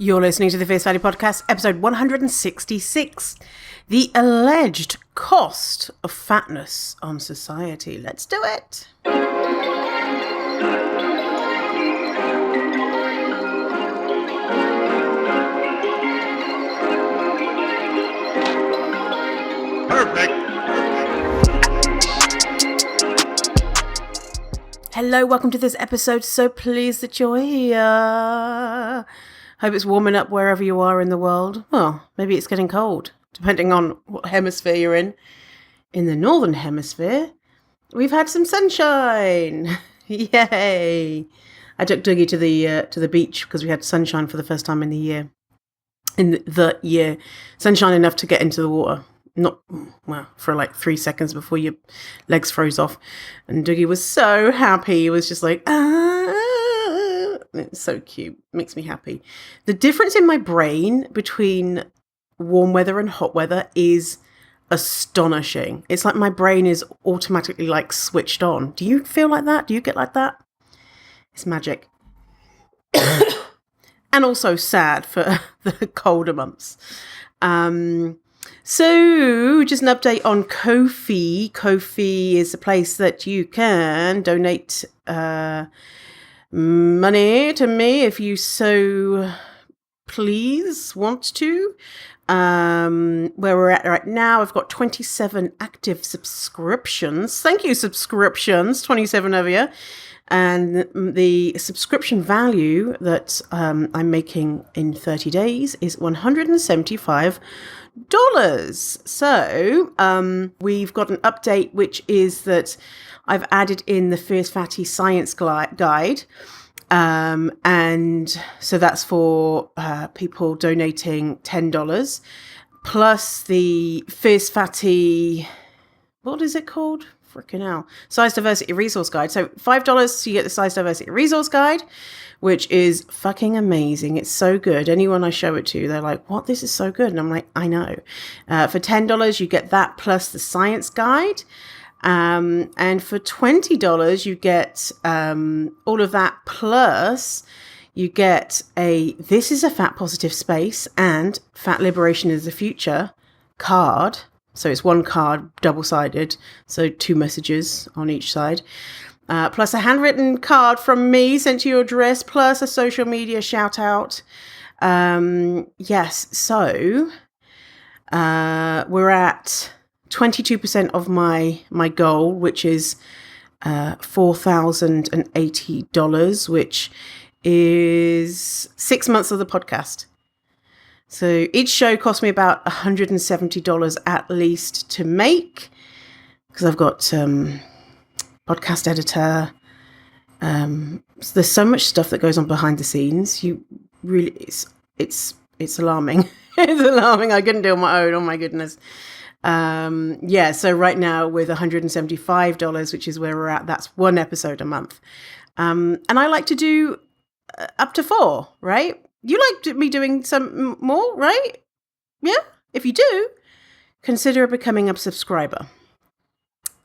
You're listening to the Fierce Fatty Podcast, episode 166, The Alleged Cost of Fatness on Society. Let's do it. Perfect. Hello, welcome to this episode. So pleased that you're here. Hope it's warming up wherever you are in the world. Well, maybe it's getting cold, depending on what hemisphere you're in. In the northern hemisphere, we've had some sunshine. Yay! I took Dougie to the beach because we had sunshine for the first time in the year. Sunshine enough to get into the water. Not, well, for like 3 seconds before your legs froze off. And Dougie was so happy. He was just like, It's so cute. Makes me happy. The difference in my brain between warm weather and hot weather is astonishing. It's like my brain is automatically like switched on. Do you feel like that? Do you get like that? It's magic. And also sad for the colder months. So just an update on Ko-fi. Ko-fi is a place that you can donate money to me if you so please want to. Where we're at right now, I've got 27 active subscriptions. Thank you, subscriptions, 27 of you. And the subscription value that I'm making in 30 days is $175. So we've got an update, which is that I've added in the Fierce Fatty Science Guide. And so that's for people donating $10, plus the Fierce Fatty, what is it called? Freaking hell. Size Diversity Resource Guide. So $5, so you get the Size Diversity Resource Guide, which is fucking amazing. It's so good. Anyone I show it to, they're like, what? This is so good. And I'm like, I know. For $10, you get that plus the Science Guide. And for $20, you get all of that plus you get This is a Fat Positive Space and Fat Liberation is the Future card. So it's one card, double-sided, so 2 messages on each side. Plus a handwritten card from me sent to your address, plus a social media shout-out. Yes, so we're at 22% of my goal, which is $4,080, which is 6 months of the podcast. So each show cost me about $170 at least to make, because I've got podcast editor. So there's so much stuff that goes on behind the scenes. You really, it's alarming. It's alarming. I couldn't do it on my own. Oh my goodness. So right now with $175, which is where we're at, that's 1 episode a month. And I like to do up to 4, right? You like me doing some more, right? Yeah? If you do, consider becoming a subscriber.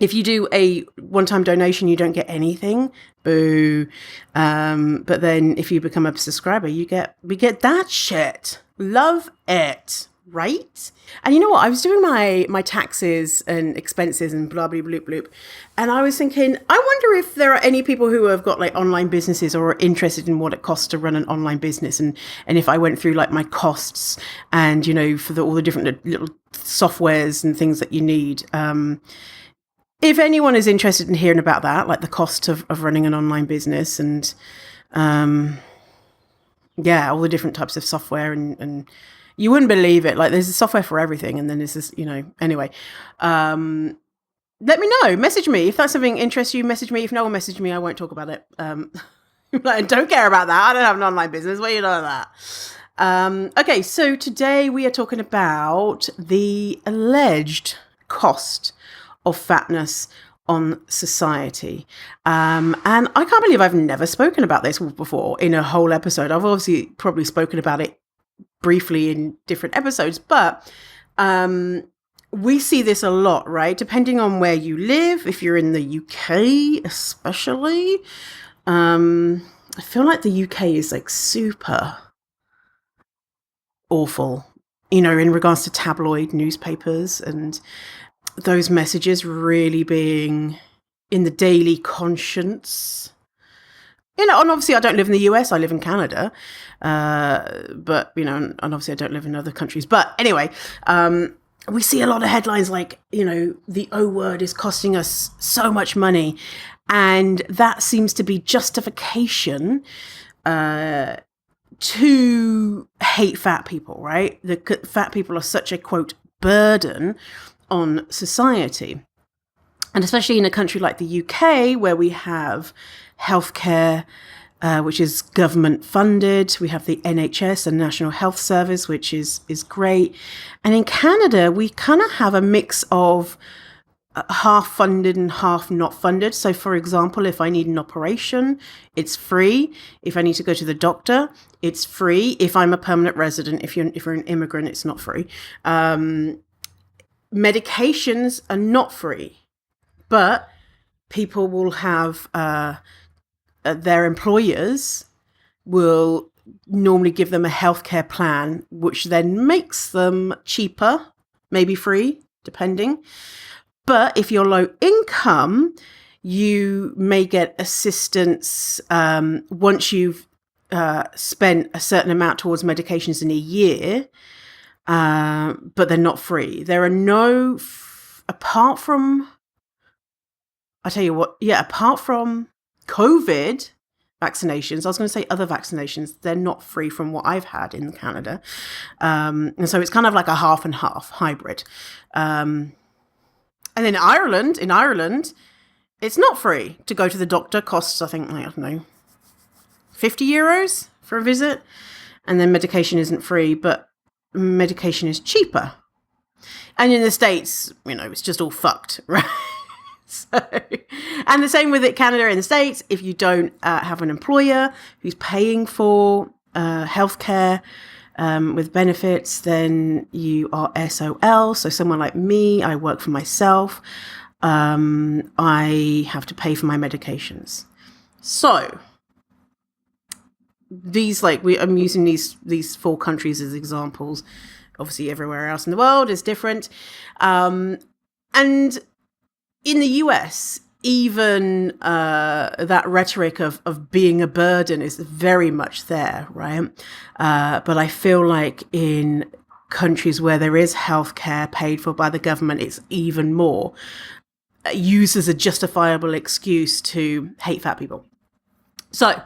If you do a one-time donation, you don't get anything. Boo. But then if you become a subscriber, we get that shit. Love it. Right? And you know what? I was doing my taxes and expenses and blah, blah, bloop, bloop. And I was thinking, I wonder if there are any people who have got like online businesses or are interested in what it costs to run an online business. And if I went through like my costs and, you know, for all the different little softwares and things that you need. If anyone is interested in hearing about that, like the cost of running an online business and, all the different types of software and you wouldn't believe it. Like there's a software for everything. And then there's this, anyway, let me know, message me. If that's something interests you, message me. If no one messaged me, I won't talk about it. I don't care about that. I don't have an online business. What do you know about that? Okay. So today we are talking about the alleged cost of fatness on society. And I can't believe I've never spoken about this before in a whole episode. I've obviously probably spoken about it briefly in different episodes, but we see this a lot, right? Depending on where you live, if you're in the UK especially, I feel like the UK is like super awful, in regards to tabloid newspapers and those messages really being in the daily conscience. And obviously I don't live in the US, I live in Canada. But, and obviously I don't live in other countries. But anyway, we see a lot of headlines like, the O word is costing us so much money. And that seems to be justification to hate fat people, right? The fat people are such a, quote, burden on society. And especially in a country like the UK, where we have healthcare, which is government funded. We have the NHS, the National Health Service, which is great. And in Canada, we kind of have a mix of half funded and half not funded. So, for example, if I need an operation, it's free. If I need to go to the doctor, it's free. If I'm a permanent resident, if you're an immigrant, it's not free. Medications are not free, but people will have their employers will normally give them a healthcare plan, which then makes them cheaper, maybe free, depending. But if you're low income, you may get assistance once you've spent a certain amount towards medications in a year, but they're not free. There are no, apart from COVID vaccinations, I was going to say other vaccinations, they're not free from what I've had in Canada. And so it's kind of like a half and half hybrid. And then in Ireland, it's not free to go to the doctor. Costs, I think, I don't know, €50 for a visit. And then medication isn't free, but medication is cheaper. And in the States, it's just all fucked, right? So, and the same with Canada and the States. If you don't have an employer who's paying for healthcare with benefits, then you are SOL. So someone like me, I work for myself. I have to pay for my medications. So I'm using these 4 countries as examples. Obviously, everywhere else in the world is different. And in the US, even that rhetoric of being a burden is very much there, right? But I feel like in countries where there is healthcare paid for by the government, it's even more used as a justifiable excuse to hate fat people. So,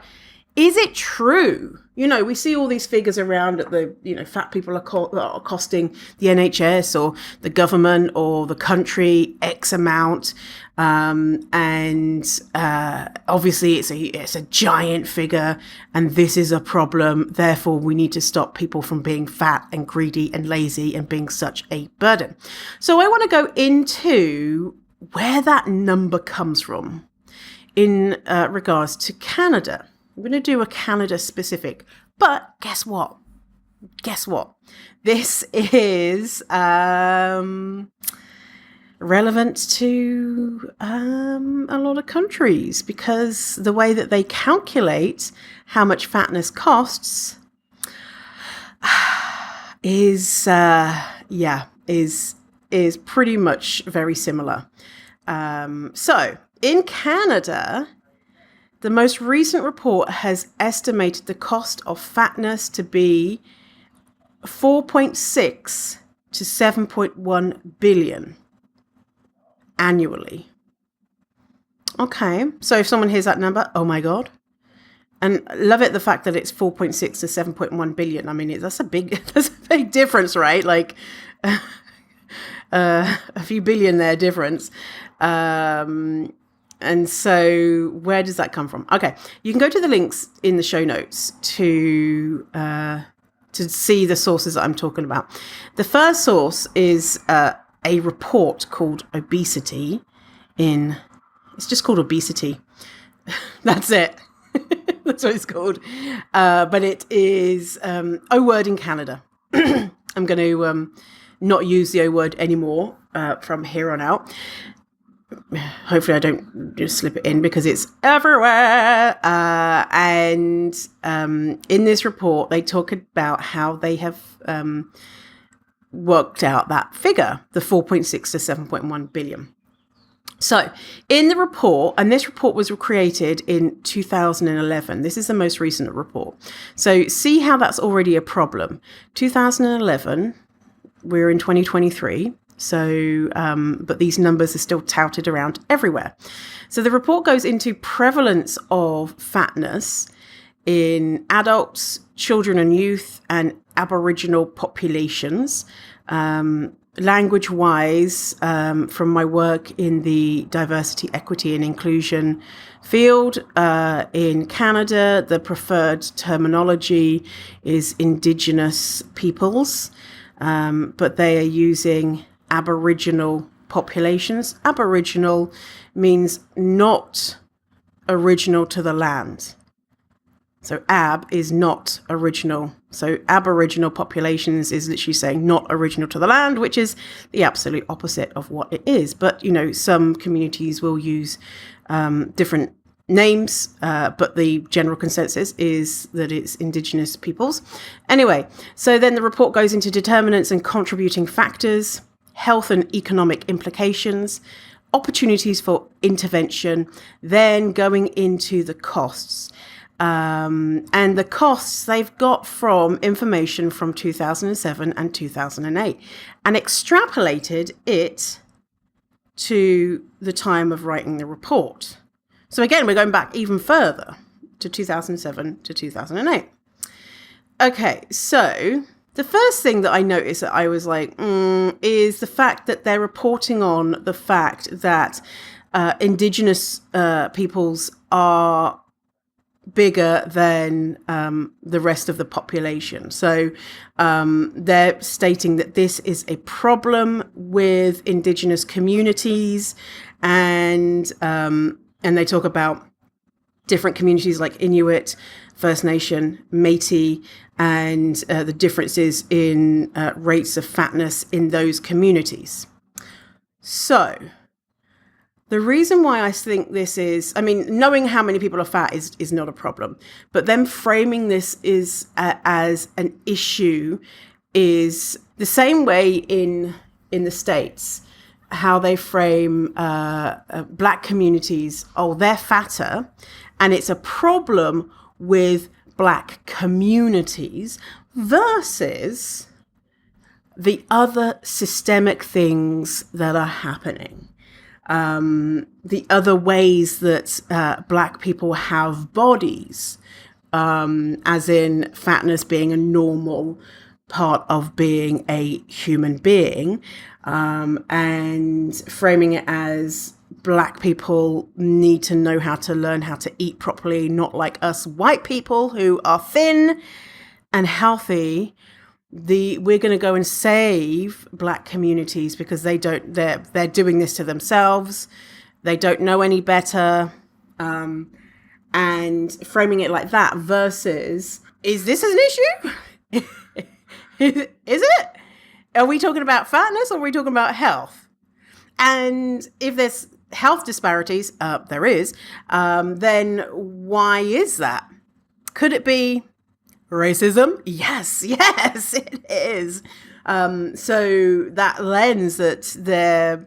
is it true? We see all these figures around that fat people are costing the NHS or the government or the country X amount. And obviously it's a giant figure, and this is a problem. Therefore, we need to stop people from being fat and greedy and lazy and being such a burden. So I want to go into where that number comes from in regards to Canada. I'm going to do a Canada specific, but guess what? This is relevant to a lot of countries, because the way that they calculate how much fatness costs is pretty much very similar. So in Canada, the most recent report has estimated the cost of fatness to be 4.6 to 7.1 billion annually. Okay, so if someone hears that number, oh my God. And love it, the fact that it's 4.6 to 7.1 billion. I mean, that's a big difference, right? Like a few billion there difference. And so where does that come from? Okay, you can go to the links in the show notes to see the sources that I'm talking about. The first source is a report called Obesity it's just called Obesity. That's it. That's what it's called. But it is O word in Canada. I'm going to not use the O word anymore from here on out. hopefully I don't just slip it in because it's everywhere. And in this report, they talk about how they have worked out that figure, the 4.6 to 7.1 billion. So in the report, and this report was created in 2011. This is the most recent report. So see how that's already a problem. 2011, we're in 2023. So, but these numbers are still touted around everywhere. So the report goes into prevalence of fatness in adults, children and youth, and Aboriginal populations. Language-wise, from my work in the diversity, equity, and inclusion field in Canada, the preferred terminology is Indigenous peoples, but they are using Aboriginal populations. Aboriginal means not original to the land. So ab is not original. So Aboriginal populations is literally saying not original to the land, which is the absolute opposite of what it is. But, you know, some communities will use different names, but the general consensus is that it's Indigenous peoples. Anyway, so then the report goes into determinants and contributing factors, health and economic implications, opportunities for intervention, then going into the costs. And the costs they've got from information from 2007 and 2008 and extrapolated it to the time of writing the report. So again, we're going back even further to 2007 to 2008. Okay, so the first thing that I noticed that I was like, is the fact that they're reporting on the fact that Indigenous peoples are bigger than the rest of the population. So they're stating that this is a problem with Indigenous communities, and they talk about different communities like Inuit, First Nation, Métis, and the differences in rates of fatness in those communities. So the reason why I think this is, I mean, knowing how many people are fat is not a problem, but them framing this is as an issue is the same way in the States, how they frame Black communities. Oh, they're fatter, and it's a problem with Black communities versus the other systemic things that are happening. The other ways that Black people have bodies, as in fatness being a normal part of being a human being, and framing it as Black people need to know how to learn how to eat properly, not like us white people who are thin and healthy. We're going to go and save Black communities because they're doing this to themselves. They don't know any better. And framing it like that versus, is this an issue? Is it? Are we talking about fatness or are we talking about health? And if there's health disparities, there is, then why is that? Could it be racism? Yes, it is. So that lens that they're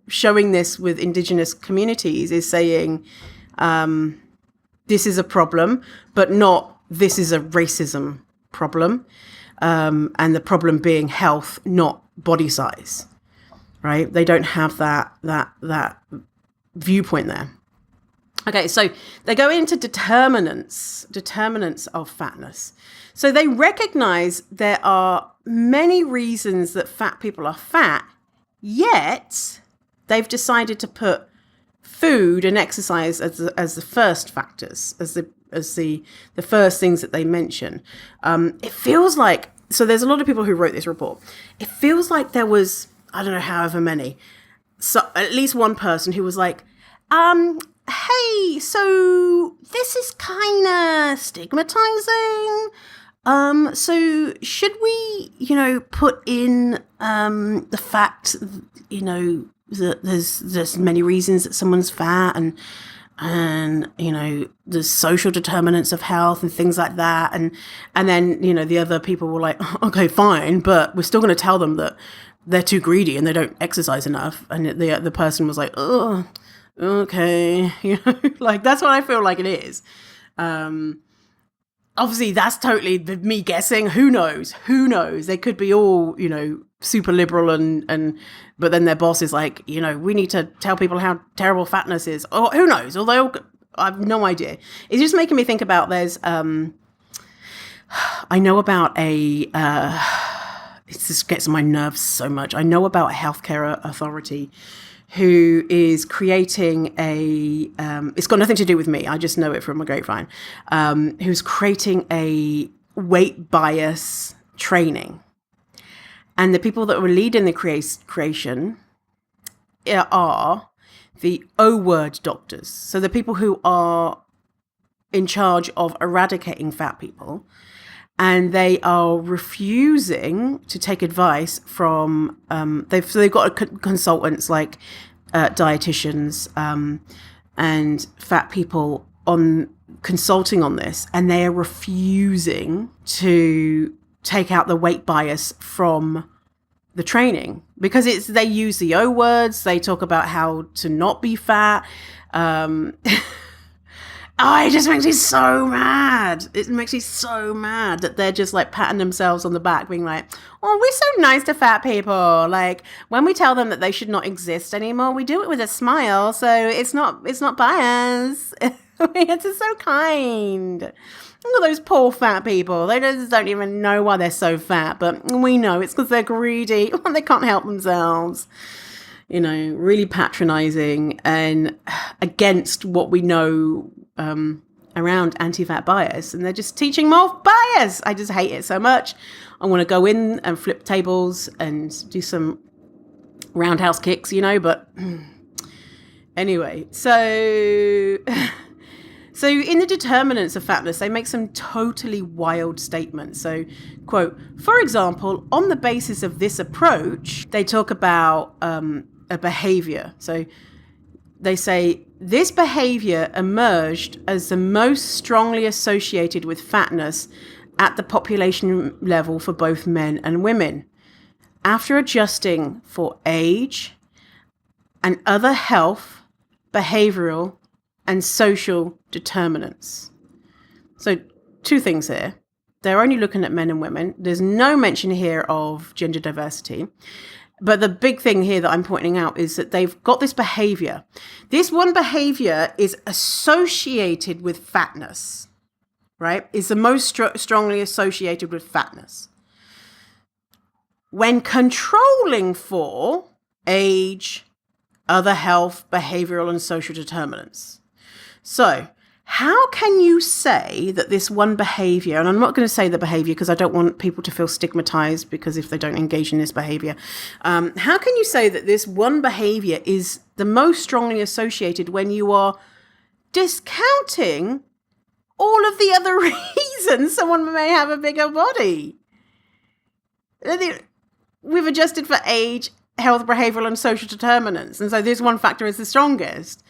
showing this with Indigenous communities is saying this is a problem, but not this is a racism problem. And the problem being health, not body size, right? They don't have that viewpoint there. Okay, so they go into determinants of fatness. So they recognize there are many reasons that fat people are fat, yet they've decided to put food and exercise as the first factors, as the first things that they mention. It feels like, so there's a lot of people who wrote this report. It feels like there was, I don't know, however many, so at least one person who was like, hey, so this is kind of stigmatizing. So should we, put in the fact, there's many reasons that someone's fat, and there's social determinants of health and things like that, and then the other people were like, okay, fine, but we're still going to tell them that they're too greedy and they don't exercise enough, and the person was like, oh, okay, like that's what I feel like it is. Obviously, that's totally me guessing. Who knows? They could be all, super liberal but then their boss is like, we need to tell people how terrible fatness is. Or who knows? Although I have no idea. It's just making me think about I know about it just gets on my nerves so much. I know about a healthcare authority who is creating it's got nothing to do with me, I just know it from a grapevine, who's creating a weight bias training. And the people that were leading the creation are the O-word doctors. So the people who are in charge of eradicating fat people. And they are refusing to take advice from, they've got consultants like dietitians and fat people on consulting on this, and they are refusing to take out the weight bias from the training because they use the O words. They talk about how to not be fat. Oh, it just makes me so mad. It makes me so mad that they're just like patting themselves on the back, being like, oh, we're so nice to fat people. Like when we tell them that they should not exist anymore, we do it with a smile. So it's not bias. It's just so kind. Look at those poor fat people. They just don't even know why they're so fat. But we know it's because they're greedy. They can't help themselves. Really patronizing and against what we know around anti-fat bias, and they're just teaching more bias. I just hate it so much. I want to go in and flip tables and do some roundhouse kicks, but anyway, so in the determinants of fatness, they make some totally wild statements. So, quote, for example, on the basis of this approach, they talk about a behavior. So they say this behavior emerged as the most strongly associated with fatness at the population level for both men and women. After adjusting for age and other health, behavioral, and social determinants. So 2 things here. They're only looking at men and women. There's no mention here of gender diversity. But the big thing here that I'm pointing out is that they've got this behavior. This one behavior is associated with fatness, right? Is the most strongly associated with fatness. When controlling for age, other health, behavioral, and social determinants. So, how can you say that this one behavior, and I'm not going to say the behavior because I don't want people to feel stigmatized because if they don't engage in this behavior, how can you say that this one behavior is the most strongly associated when you are discounting all of the other reasons someone may have a bigger body? We've adjusted for age, health, behavioral, and social determinants. And so this one factor is the strongest.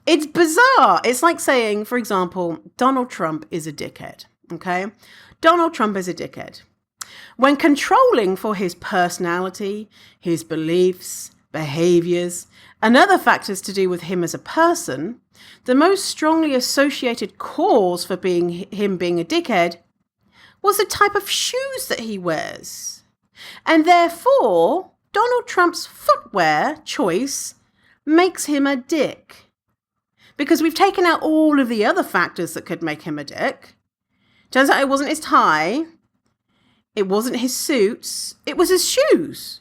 It's bizarre. It's like saying, for example, Donald Trump is a dickhead, okay? Donald Trump is a dickhead. When controlling for his personality, his beliefs, behaviors, and other factors to do with him as a person, the most strongly associated cause for him being a dickhead was the type of shoes that he wears. And therefore, Donald Trump's footwear choice makes him a dick. Because we've taken out all of the other factors that could make him a dick. Turns out it wasn't his tie. It wasn't his suits. It was his shoes.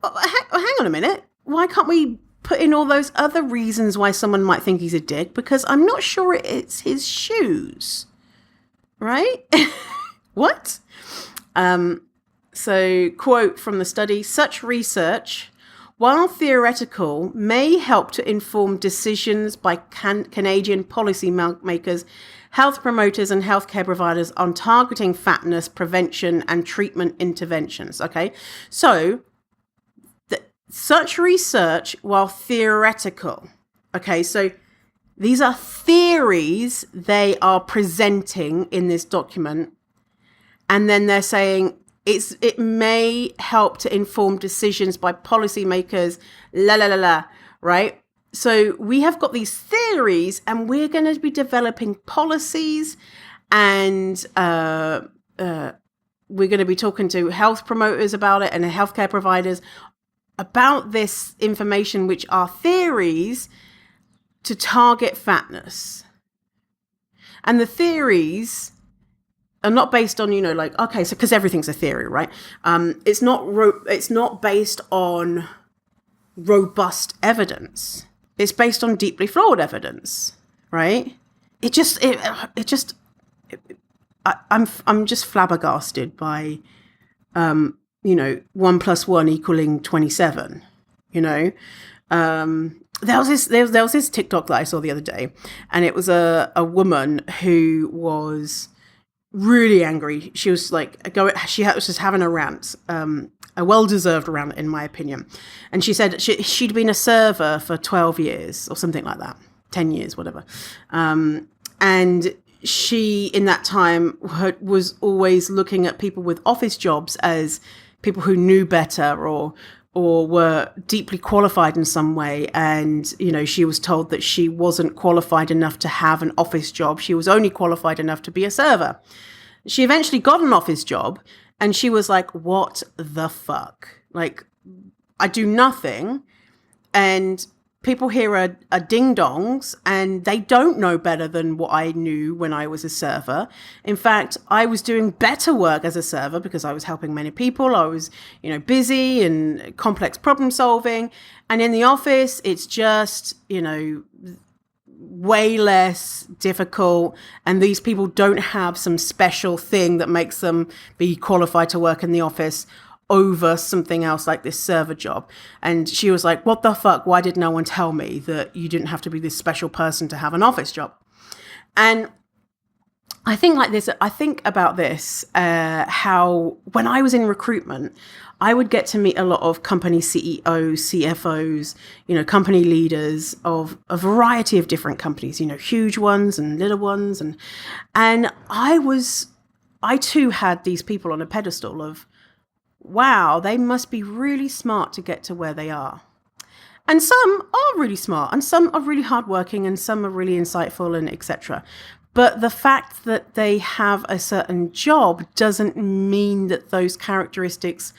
Hang on a minute. Why can't we put in all those other reasons why someone might think he's a dick? Because I'm not sure it's his shoes. Right? What? So, quote from the study, such research, while theoretical, may help to inform decisions by Canadian policy makers, health promoters and healthcare providers on targeting fatness prevention and treatment interventions. Okay, so such research, while theoretical. Okay, so these are theories they are presenting in this document. And then they're saying it may help to inform decisions by policymakers, right? So we have got these theories, and we're going to be developing policies, and we're going to be talking to health promoters about it and healthcare providers about this information, which are theories to target fatness. And the theories are not based on, okay, so because everything's a theory, right? It's not based on robust evidence. It's based on deeply flawed evidence, right? I'm just flabbergasted by, 1 + 1 = 27, There was this TikTok that I saw the other day, and it was a woman who was really angry. She was was just having a rant, a well-deserved rant, in my opinion. And she said she'd been a server for 12 years or something like that, 10 years, whatever. And she, in that time, was always looking at people with office jobs as people who knew better or were deeply qualified in some way. And, she was told that she wasn't qualified enough to have an office job. She was only qualified enough to be a server. She eventually got an office job, and she was like, what the fuck? Like, I do nothing, and people here are ding-dongs, and they don't know better than what I knew when I was a server. In fact, I was doing better work as a server because I was helping many people. I was, busy and complex problem solving. And in the office, it's just, way less difficult. And these people don't have some special thing that makes them be qualified to work in the office over something else like this server job. And she was like, what the fuck? Why did no one tell me that you didn't have to be this special person to have an office job? And I think about this, how when I was in recruitment, I would get to meet a lot of company CEOs, CFOs, company leaders of a variety of different companies, huge ones and little ones. And I too had these people on a pedestal of, wow, they must be really smart to get to where they are. And some are really smart, and some are really hardworking, and some are really insightful, and etc. But the fact that they have a certain job doesn't mean that those characteristics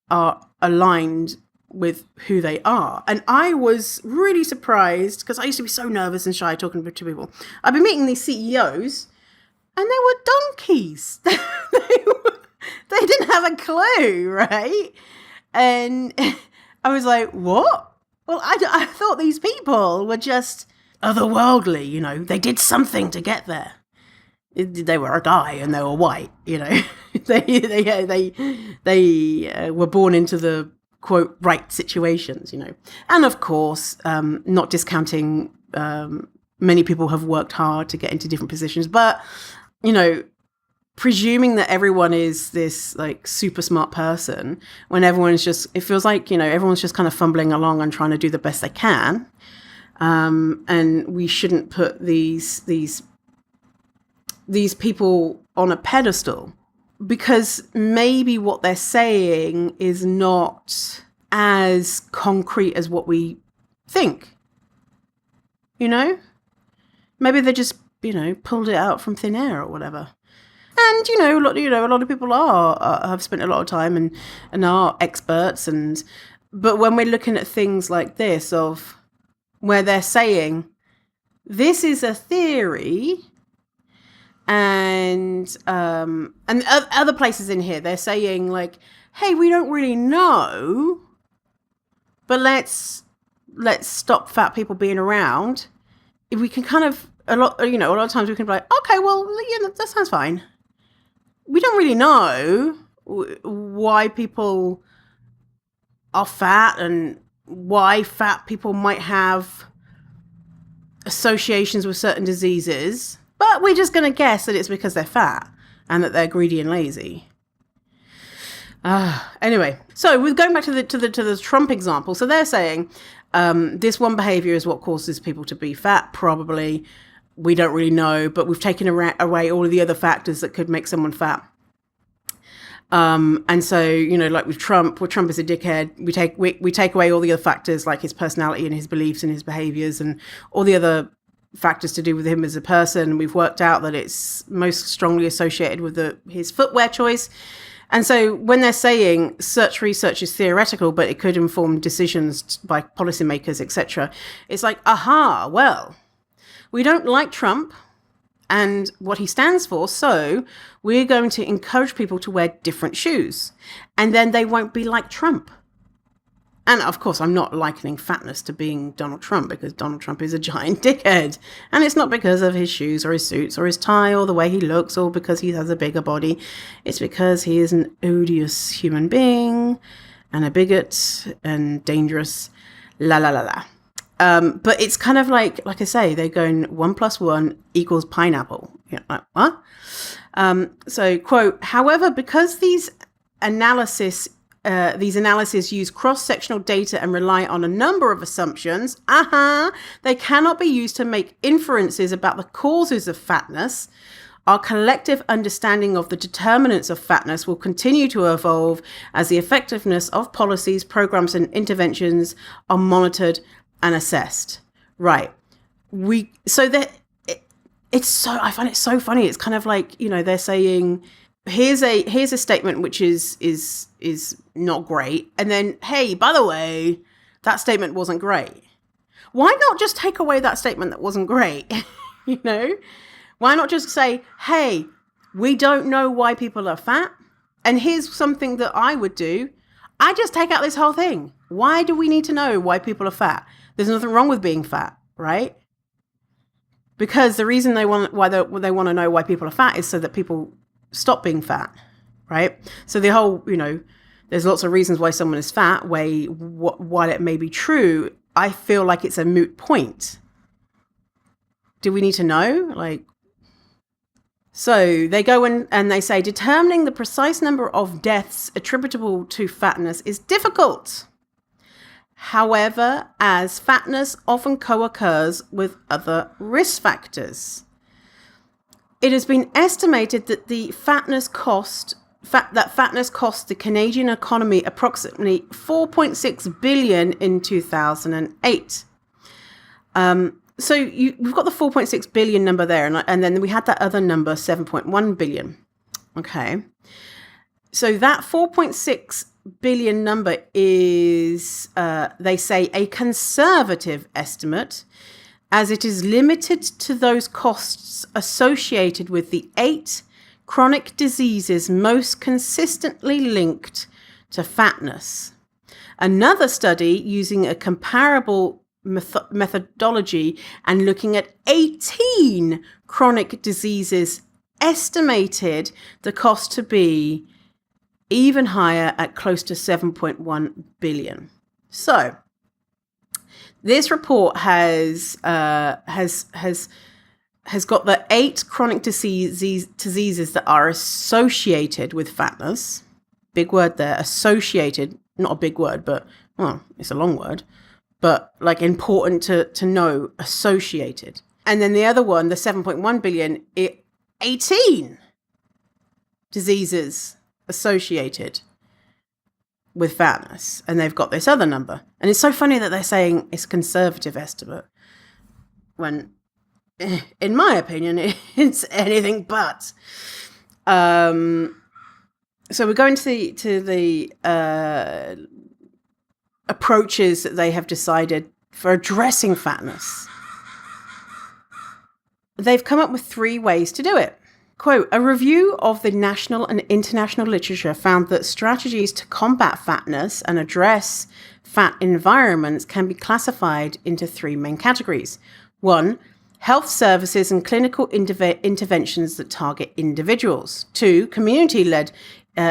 are aligned with who they are. And I was really surprised, because I used to be so nervous and shy talking to people. I've been meeting these CEOs, and they were donkeys. They didn't have a clue, right? And I was like, what? Well, I thought these people were just otherworldly, they did something to get there. They were a guy and they were white, they were born into the, quote, right situations, And of course, not discounting, many people have worked hard to get into different positions, but, presuming that everyone is this like super smart person when everyone's just, it feels like, everyone's just kind of fumbling along and trying to do the best they can. And we shouldn't put these people on a pedestal, because maybe what they're saying is not as concrete as what we think, maybe they just, pulled it out from thin air or whatever. And, a lot of people have spent a lot of time and are experts. But when we're looking at things like this, of where they're saying, this is a theory, and other places in here, they're saying like, hey, we don't really know, but let's stop fat people being around. If we can kind of, a lot of times we can be like, okay, well, that sounds fine. We don't really know why people are fat and why fat people might have associations with certain diseases, but we're just going to guess that it's because they're fat and that they're greedy and lazy. Anyway, so we're going back to the Trump example. So they're saying this one behavior is what causes people to be fat. Probably, we don't really know, but we've taken away all of the other factors that could make someone fat. And so, like with Trump, Trump is a dickhead. We take away all the other factors like his personality and his beliefs and his behaviors and all the other factors to do with him as a person. We've worked out that it's most strongly associated with his footwear choice. And so when they're saying such research is theoretical, but it could inform decisions by policymakers, etc., it's like, well, we don't like Trump and what he stands for, so we're going to encourage people to wear different shoes, and then they won't be like Trump. And of course, I'm not likening fatness to being Donald Trump, because Donald Trump is a giant dickhead. And it's not because of his shoes or his suits or his tie or the way he looks or because he has a bigger body. It's because he is an odious human being and a bigot and dangerous. La la la la. But it's kind of like I say, they're going 1 + 1 = pineapple. Like, what? So, quote, however, because these analyses use cross-sectional data and rely on a number of assumptions, they cannot be used to make inferences about the causes of fatness. Our collective understanding of the determinants of fatness will continue to evolve as the effectiveness of policies, programs, and interventions are monitored and assessed. Right. I find it so funny. It's kind of like, they're saying, here's a statement which is not great, and then, hey, by the way, that statement wasn't great. Why not just take away that statement that wasn't great? Why not just say, hey, we don't know why people are fat, and here's something that I would do. I just take out this whole thing. Why do we need to know why people are fat? There's nothing wrong with being fat, right? Because the reason they want to know why people are fat is so that people stop being fat, right? So the whole, there's lots of reasons why someone is fat. While it may be true, I feel like it's a moot point. Do we need to know? So they go and they say, determining the precise number of deaths attributable to fatness is difficult. However, as fatness often co-occurs with other risk factors. It has been estimated that fatness cost the Canadian economy approximately $4.6 billion in 2008. So we've got the 4.6 billion number there, and then we had that other number, 7.1 billion. Okay. So that 4.6 billion number is, they say, a conservative estimate, as it is limited to those costs associated with the 8 chronic diseases most consistently linked to fatness. Another study using a comparable methodology and looking at 18 chronic diseases estimated the cost to be even higher at close to 7.1 billion. So this report has got the 8 chronic diseases that are associated with fatness. Big word there, associated. Not a big word, but, well, it's a long word. But, important to know, associated. And then the other one, the 7.1 billion, 18 diseases associated with fatness. And they've got this other number. And it's so funny that they're saying it's a conservative estimate, when, in my opinion, it's anything but. So we're going to the approaches that they have decided for addressing fatness. They've come up with 3 ways to do it. Quote, a review of the national and international literature found that strategies to combat fatness and address fat environments can be classified into 3 main categories. 1, health services and clinical interventions that target individuals. 2, community-led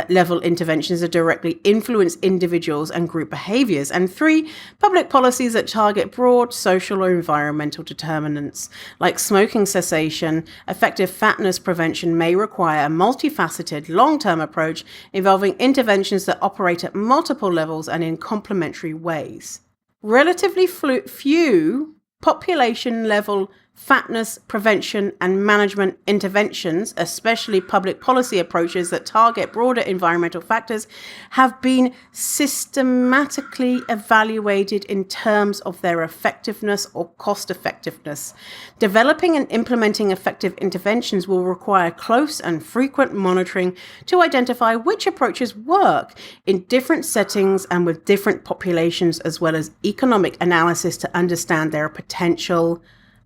level interventions that directly influence individuals and group behaviors. And 3, public policies that target broad social or environmental determinants. Like smoking cessation, effective fatness prevention may require a multifaceted, long-term approach involving interventions that operate at multiple levels and in complementary ways. Relatively few population-level fatness prevention and management interventions, especially public policy approaches that target broader environmental factors, have been systematically evaluated in terms of their effectiveness or cost effectiveness. Developing and implementing effective interventions will require close and frequent monitoring to identify which approaches work in different settings and with different populations, as well as economic analysis to understand their potential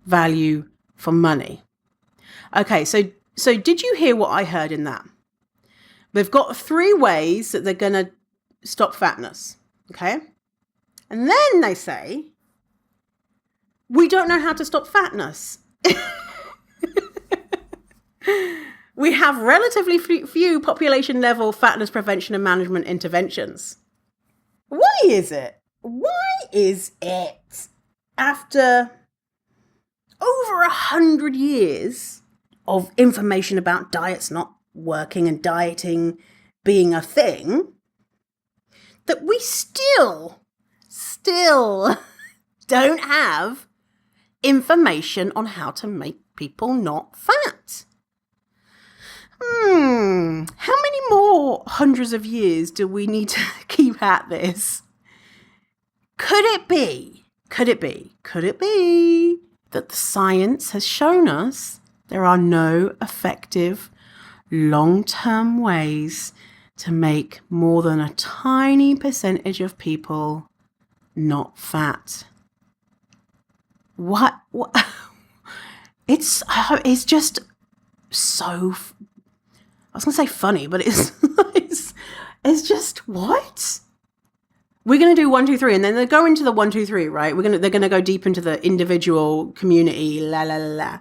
value for money. Okay, so did you hear what I heard in that? They've got 3 ways that they're going to stop fatness, okay? And then they say, we don't know how to stop fatness. We have relatively few population-level fatness prevention and management interventions. Why is it? After over 100 years of information about diets not working and dieting being a thing, that we still don't have information on how to make people not fat? How many more hundreds of years do we need to keep at this? Could it be that the science has shown us there are no effective long-term ways to make more than a tiny percentage of people not fat? What? It's just so, I was going to say funny, but it's just, what? We're going to do 1, 2, 3, and then they go into the 1, 2, 3, right? They're going to go deep into the individual community, la la la.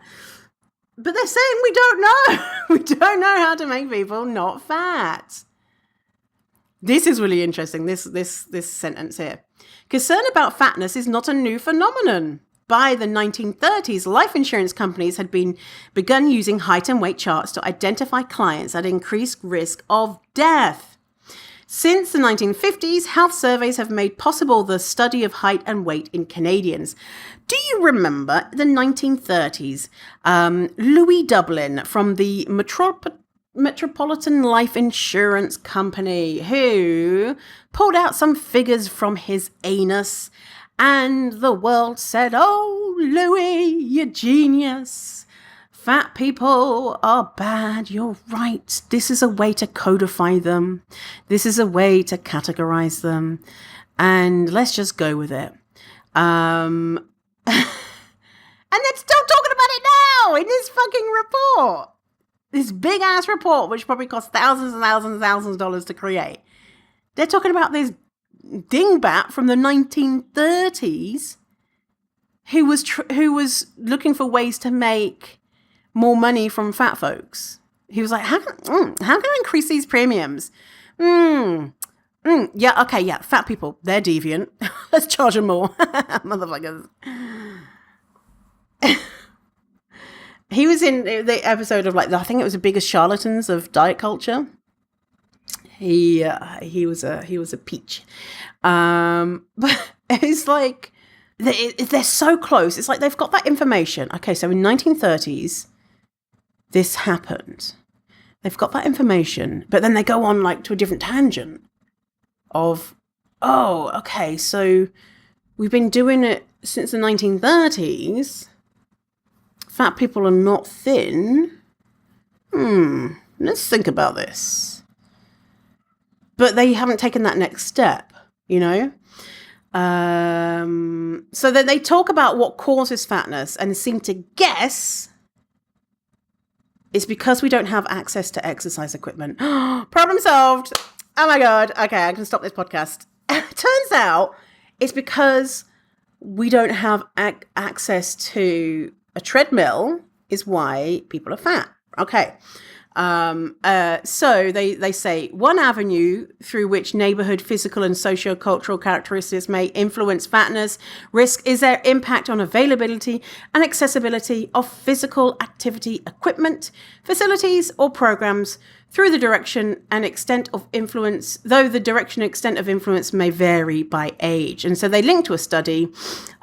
But they're saying we don't know. We don't know how to make people not fat. This is really interesting. This sentence here. Concern about fatness is not a new phenomenon. By the 1930s, life insurance companies had begun using height and weight charts to identify clients at increased risk of death. Since the 1950s, health surveys have made possible the study of height and weight in Canadians. Do you remember the 1930s? Louis Dublin from the Metropolitan Life Insurance Company, who pulled out some figures from his anus, and the world said, "Oh, Louis, you genius. Fat people are bad. You're right. This is a way to codify them. This is a way to categorize them. And let's just go with it." And they're still talking about it now in this fucking report. This big ass report, which probably cost thousands and thousands and thousands of dollars to create. They're talking about this dingbat from the 1930s who was looking for ways to make more money from fat folks. He was like, how can I increase these premiums? Fat people, they're deviant. Let's charge them more. Motherfuckers. He was in the episode of, like, I think it was the biggest charlatans of diet culture. He was a peach. But it's like, they're so close. It's like they've got that information. Okay, so in 1930s, this happened. They've got that information, but then they go on, like, to a different tangent of, oh, okay, so we've been doing it since the 1930s. Fat people are not thin. Let's think about this. But they haven't taken that next step, you know? So then they talk about what causes fatness and seem to guess it's because we don't have access to exercise equipment. Problem solved. Oh my God. Okay, I can stop this podcast. Turns out it's because we don't have access to a treadmill is why people are fat. Okay. So they say one avenue through which neighborhood physical and socio-cultural characteristics may influence fatness risk is their impact on availability and accessibility of physical activity equipment, facilities, or programs through the direction and extent of influence, though the direction and extent of influence may vary by age. And so they link to a study.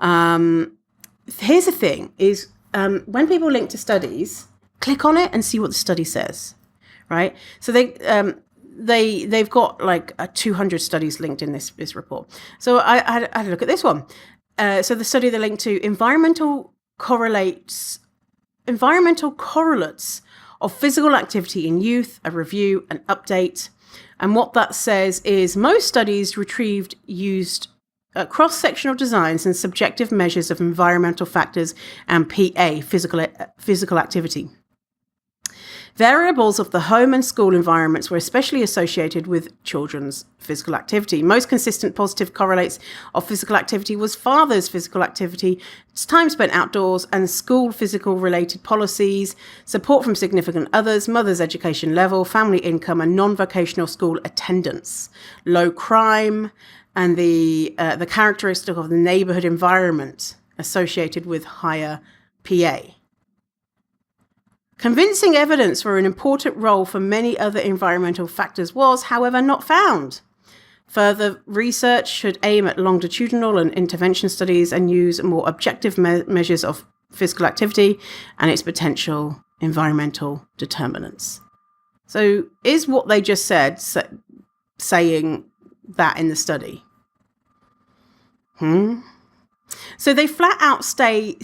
Here's the thing is, when people link to studies, click on it and see what the study says, right? So they've got like 200 studies linked in this report. So I had a look at this one. So the study they linked to environmental correlates of physical activity in youth, a review, an update. And what that says is most studies used cross-sectional designs and subjective measures of environmental factors and PA, physical activity. Variables of the home and school environments were especially associated with children's physical activity. Most consistent positive correlates of physical activity was father's physical activity, time spent outdoors, and school physical related policies, support from significant others, mother's education level, family income, and non-vocational school attendance, low crime, and the characteristic of the neighborhood environment associated with higher PA. Convincing evidence for an important role for many other environmental factors was, however, not found. Further research should aim at longitudinal and intervention studies and use more objective measures of physical activity and its potential environmental determinants. So is what they just said saying that in the study? So they flat out state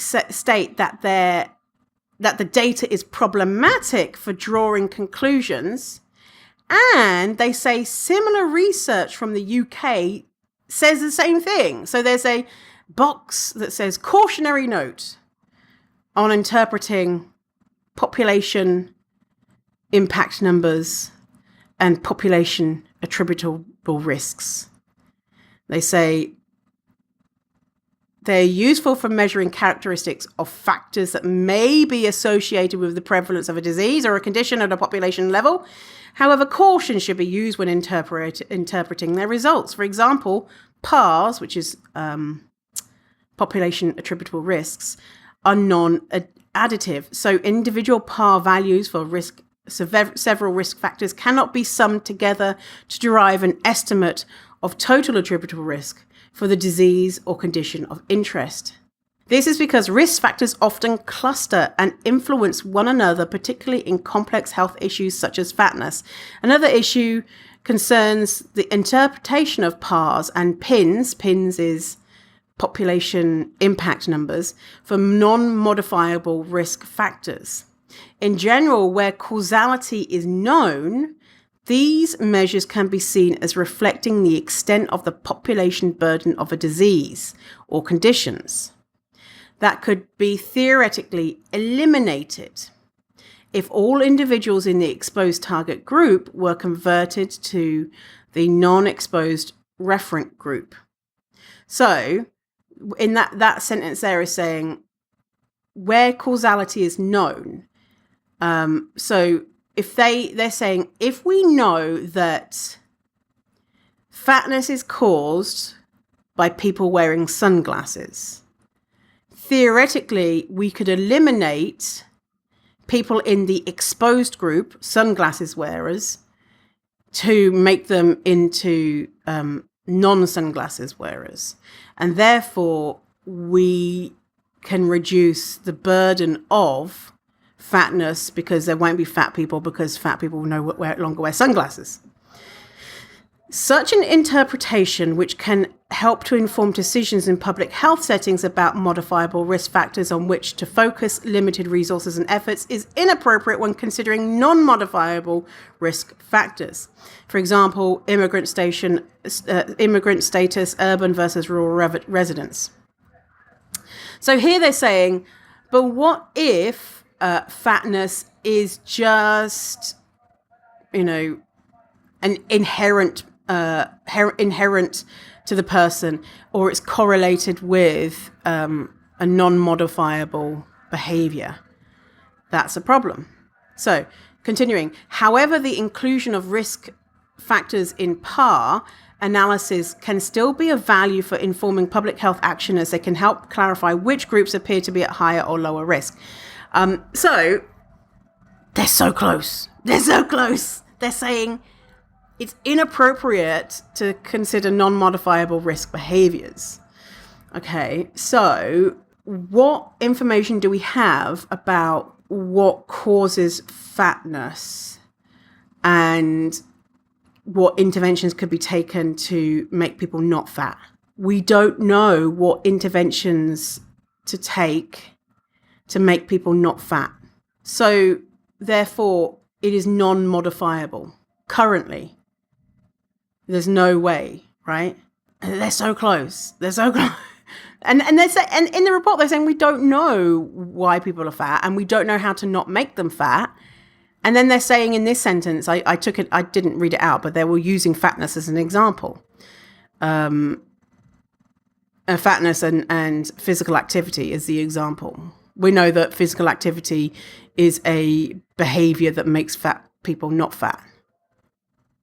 that the data is problematic for drawing conclusions. And they say similar research from the UK says the same thing. So there's a box that says cautionary note on interpreting population impact numbers and population attributable risks. They say they're useful for measuring characteristics of factors that may be associated with the prevalence of a disease or a condition at a population level. However, caution should be used when interpreting their results. For example, PARs, which is population attributable risks, are non-additive. So individual PAR values for several risk factors cannot be summed together to derive an estimate of total attributable risk for the disease or condition of interest. This is because risk factors often cluster and influence one another, particularly in complex health issues such as fatness. Another issue concerns the interpretation of PARs and PINs. PINs is population impact numbers for non-modifiable risk factors. In general, where causality is known, these measures can be seen as reflecting the extent of the population burden of a disease or conditions that could be theoretically eliminated if all individuals in the exposed target group were converted to the non-exposed referent group. So in that sentence there is saying where causality is known. So if they're saying, if we know that fatness is caused by people wearing sunglasses, theoretically, we could eliminate people in the exposed group, sunglasses wearers, to make them into non-sunglasses wearers. And therefore, we can reduce the burden of fatness because there won't be fat people because fat people no longer wear sunglasses. Such an interpretation, which can help to inform decisions in public health settings about modifiable risk factors on which to focus limited resources and efforts, is inappropriate when considering non-modifiable risk factors. For example, immigrant status, urban versus rural residents. So here they're saying, but what if fatness is just, an inherent to the person, or it's correlated with a non-modifiable behavior? That's a problem. So Continuing, however, the inclusion of risk factors in PAR analysis can still be of value for informing public health action, as they can help clarify which groups appear to be at higher or lower risk. So they're so close. They're so close. They're saying it's inappropriate to consider non-modifiable risk behaviors. Okay, so what information do we have about what causes fatness and what interventions could be taken to make people not fat? We don't know what interventions to take to make people not fat. So therefore, it is non-modifiable. Currently, there's no way, right? And they're so close. They're so close. And they say, and in the report, they're saying we don't know why people are fat and we don't know how to not make them fat. And then they're saying in this sentence, I took it, I didn't read it out, but they were using fatness as an example. Fatness and physical activity is the example. We know that physical activity is a behavior that makes fat people not fat.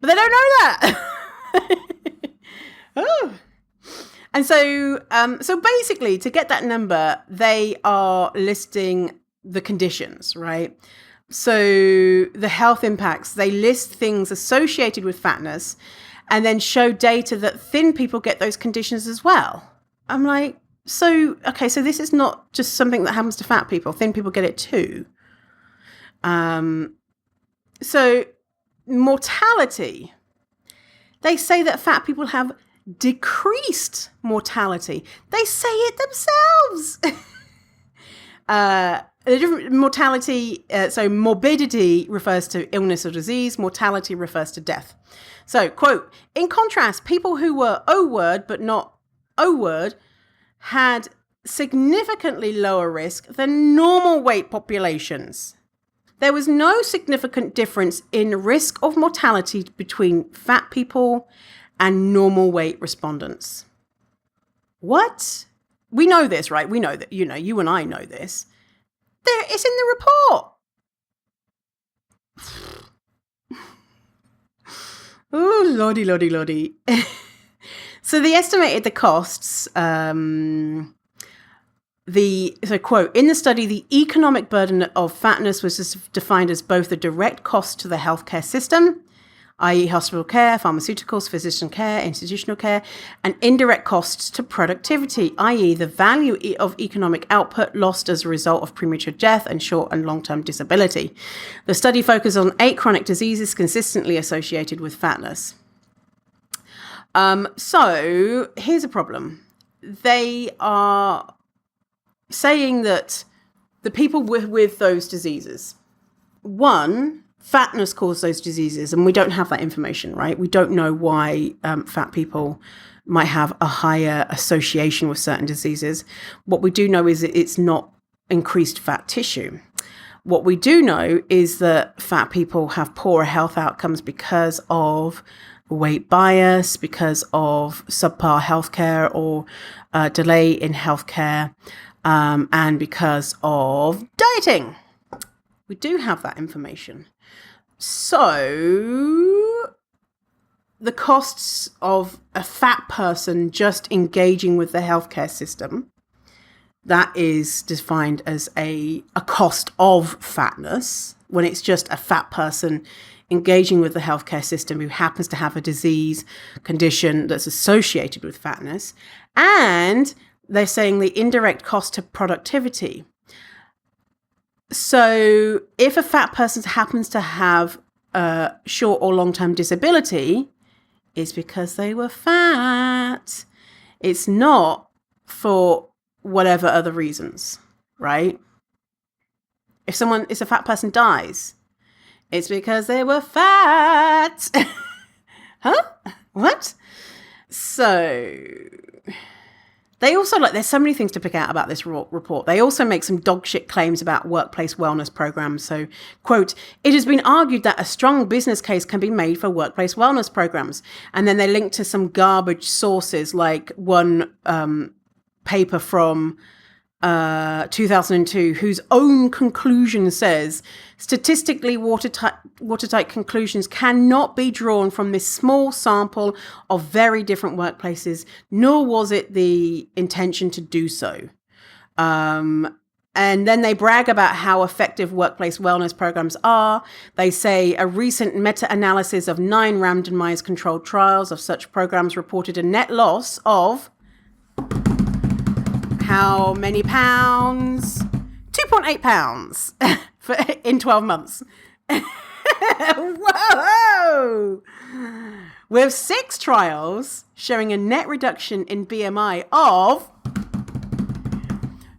But they don't know that. Oh. And so basically, to get that number, they are listing the conditions, right? So the health impacts, they list things associated with fatness and then show data that thin people get those conditions as well. I'm like, so this is not just something that happens to fat people. Thin people get it too. So mortality, they say that fat people have decreased mortality. They say it themselves. The different mortality, so morbidity refers to illness or disease. Mortality refers to death. So, quote, in contrast, people who were O-word but not O-word had significantly lower risk than normal weight populations. There was no significant difference in risk of mortality between fat people and normal weight respondents. What? We know this, right? We know that, you and I know this. It's in the report. Oh, lordy. So they estimated the costs. Quote, in the study, the economic burden of fatness was defined as both the direct cost to the healthcare system, i.e. hospital care, pharmaceuticals, physician care, institutional care, and indirect costs to productivity, i.e. the value of economic output lost as a result of premature death and short and long-term disability. The study focused on 8 chronic diseases consistently associated with fatness. So here's a problem. They are saying that the people with those diseases, one, fatness caused those diseases, and we don't have that information, right? We don't know why fat people might have a higher association with certain diseases. What we do know is that it's not increased fat tissue. What we do know is that fat people have poorer health outcomes because of weight bias, because of subpar healthcare or delay in healthcare, and because of dieting. We do have that information. So the costs of a fat person just engaging with the healthcare system, that is defined as a cost of fatness, when it's just a fat person engaging with the healthcare system who happens to have a disease condition that's associated with fatness. And they're saying the indirect cost to productivity. So if a fat person happens to have a short or long-term disability, it's because they were fat. It's not for whatever other reasons, right? If a fat person dies, it's because they were fat. Huh? What? So they also, there's so many things to pick out about this report. They also make some dog shit claims about workplace wellness programs. So, quote, it has been argued that a strong business case can be made for workplace wellness programs. And then they link to some garbage sources, like one paper from 2002, whose own conclusion says statistically watertight conclusions cannot be drawn from this small sample of very different workplaces, nor was it the intention to do so. And then they brag about how effective workplace wellness programs are. They say a recent meta-analysis of 9 randomized controlled trials of such programs reported a net loss of how many pounds? 2.8 pounds in 12 months. Whoa! With 6 trials showing a net reduction in BMI of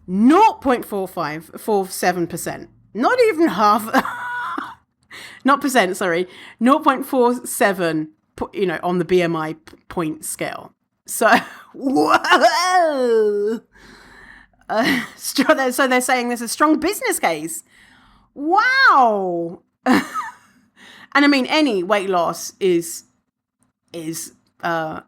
0.47%. Not even half. Not percent, sorry. 0.47, on the BMI point scale. So, whoa! So they're saying there's a strong business case. Wow! And I mean, any weight loss is a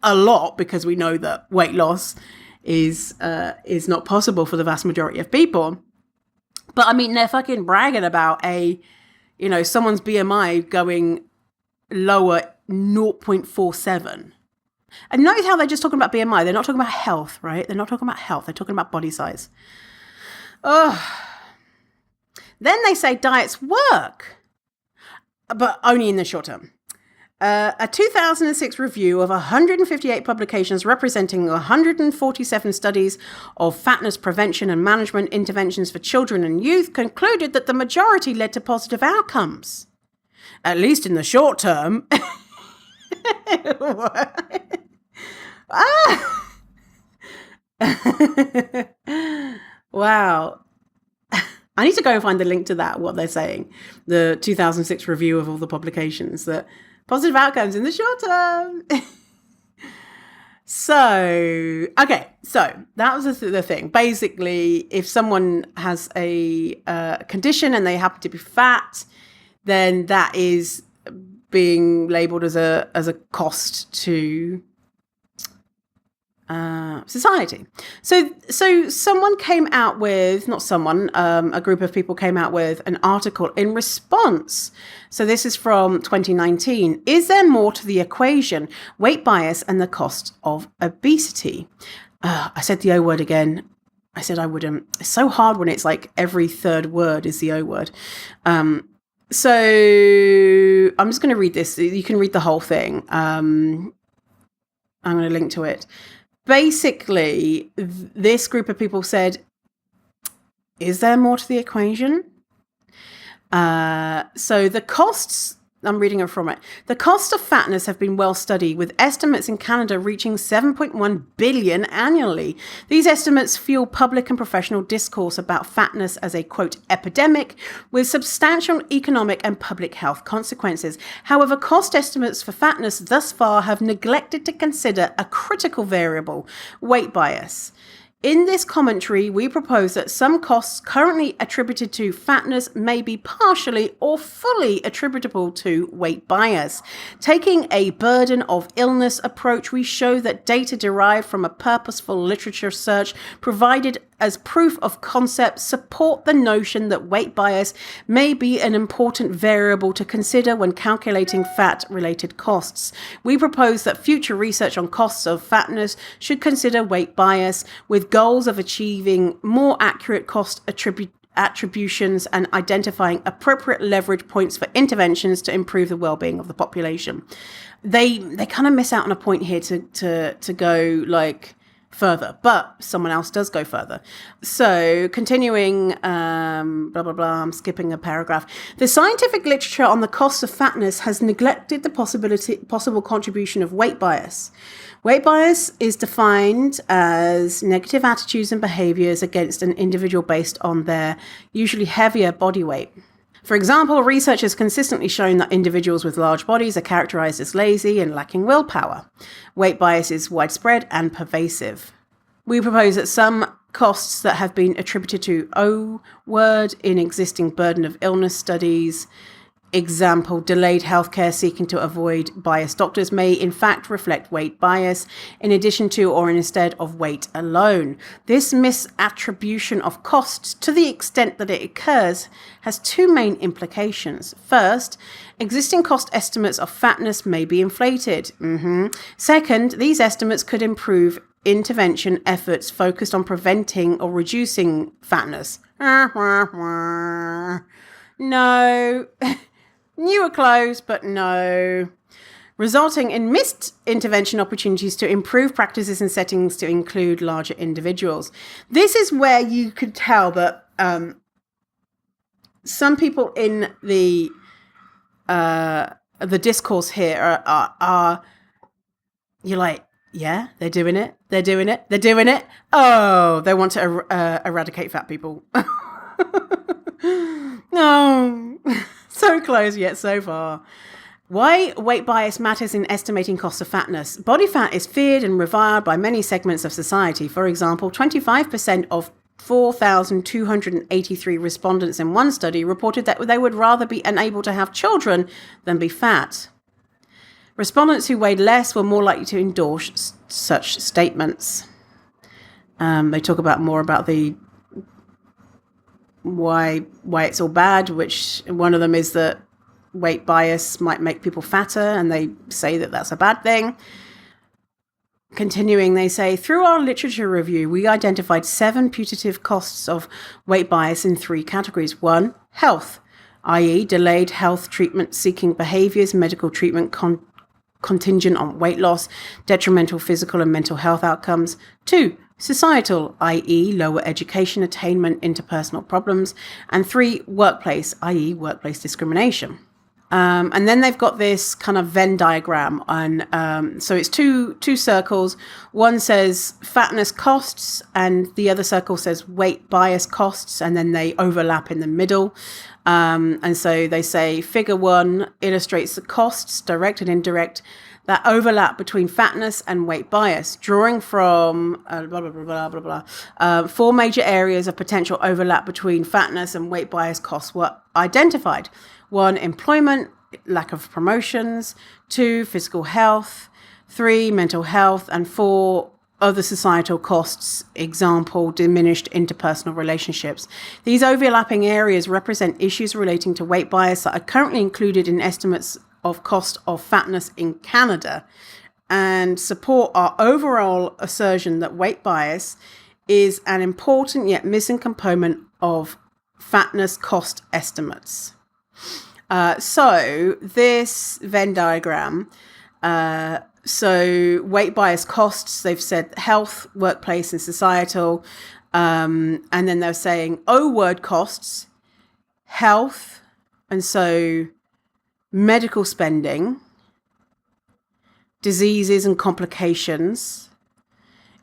lot, because we know that weight loss is not possible for the vast majority of people. But I mean, they're fucking bragging about someone's BMI going lower 0.47. And notice how they're just talking about BMI. They're not talking about health, right? They're not talking about health. They're talking about body size. Then they say diets work, but only in the short term. A 2006 review of 158 publications representing 147 studies of fatness prevention and management interventions for children and youth concluded that the majority led to positive outcomes, at least in the short term. Wow. I need to go and find the link to that, what they're saying. The 2006 review of all the publications, that positive outcomes in the short term. So that was the thing. Basically, if someone has a condition and they happen to be fat, then that is being labeled as a cost to society. So someone came out with, a group of people came out with an article in response. So this is from 2019. Is there more to the equation? Weight bias and the cost of obesity. I said the O word again. I said I wouldn't. It's so hard when it's like every third word is the O word. So I'm just going to read this. You can read the whole thing. I'm going to link to it. Basically, this group of people said, is there more to the equation? So the costs, I'm reading it from it. The costs of fatness have been well studied, with estimates in Canada reaching 7.1 billion annually. These estimates fuel public and professional discourse about fatness as a, quote, epidemic with substantial economic and public health consequences. However, cost estimates for fatness thus far have neglected to consider a critical variable, weight bias. In this commentary, we propose that some costs currently attributed to fatness may be partially or fully attributable to weight bias. Taking a burden of illness approach, we show that data derived from a purposeful literature search provided as proof of concept support the notion that weight bias may be an important variable to consider when calculating fat-related costs. We propose that future research on costs of fatness should consider weight bias with goals of achieving more accurate cost attributions and identifying appropriate leverage points for interventions to improve the well-being of the population. They kind of miss out on a point here to go like further, but someone else does go further. So continuing, blah, blah, blah, I'm skipping a paragraph. The scientific literature on the costs of fatness has neglected the possible contribution of weight bias. Weight bias is defined as negative attitudes and behaviors against an individual based on their usually heavier body weight. For example, research has consistently shown that individuals with large bodies are characterized as lazy and lacking willpower. Weight bias is widespread and pervasive. We propose that some costs that have been attributed to O word in existing burden of illness studies Example, delayed healthcare seeking to avoid bias. Doctors may in fact reflect weight bias in addition to or instead of weight alone. This misattribution of costs, to the extent that it occurs, has two main implications. First, existing cost estimates of fatness may be inflated. Second, these estimates could improve intervention efforts focused on preventing or reducing fatness. No. Newer clothes, but no. Resulting in missed intervention opportunities to improve practices and settings to include larger individuals. This is where you could tell that some people in the discourse here are you're like, yeah, they're doing it. Oh, they want to eradicate fat people. No. So close yet so far. Why weight bias matters in estimating costs of fatness. Body fat is feared and reviled by many segments of society. For example, 25% of 4,283 respondents in one study reported that they would rather be unable to have children than be fat. Respondents who weighed less were more likely to endorse such statements. They talk more about the why it's all bad, which one of them is that weight bias might make people fatter, and they say that that's a bad thing. Continuing, they say, through our literature review, we identified 7 putative costs of weight bias in 3 categories. 1, health, i.e. delayed health treatment seeking behaviors, medical treatment contingent on weight loss, detrimental physical and mental health outcomes. 2, societal, i.e. lower education attainment, interpersonal problems. And 3, workplace, i.e. workplace discrimination. And then they've got this kind of Venn diagram. And so it's two circles. One says fatness costs, and the other circle says weight bias costs, and then they overlap in the middle. And so they say figure 1 illustrates the costs, direct and indirect, that overlap between fatness and weight bias, drawing from blah, blah, blah, blah, blah, blah. 4 major areas of potential overlap between fatness and weight bias costs were identified. 1, employment, lack of promotions. 2, physical health. 3, mental health. And 4, other societal costs, example, diminished interpersonal relationships. These overlapping areas represent issues relating to weight bias that are currently included in estimates of cost of fatness in Canada, and support our overall assertion that weight bias is an important yet missing component of fatness cost estimates. So this Venn diagram, so weight bias costs, they've said health, workplace and societal, and then they're saying word costs, health, and so medical spending, diseases and complications,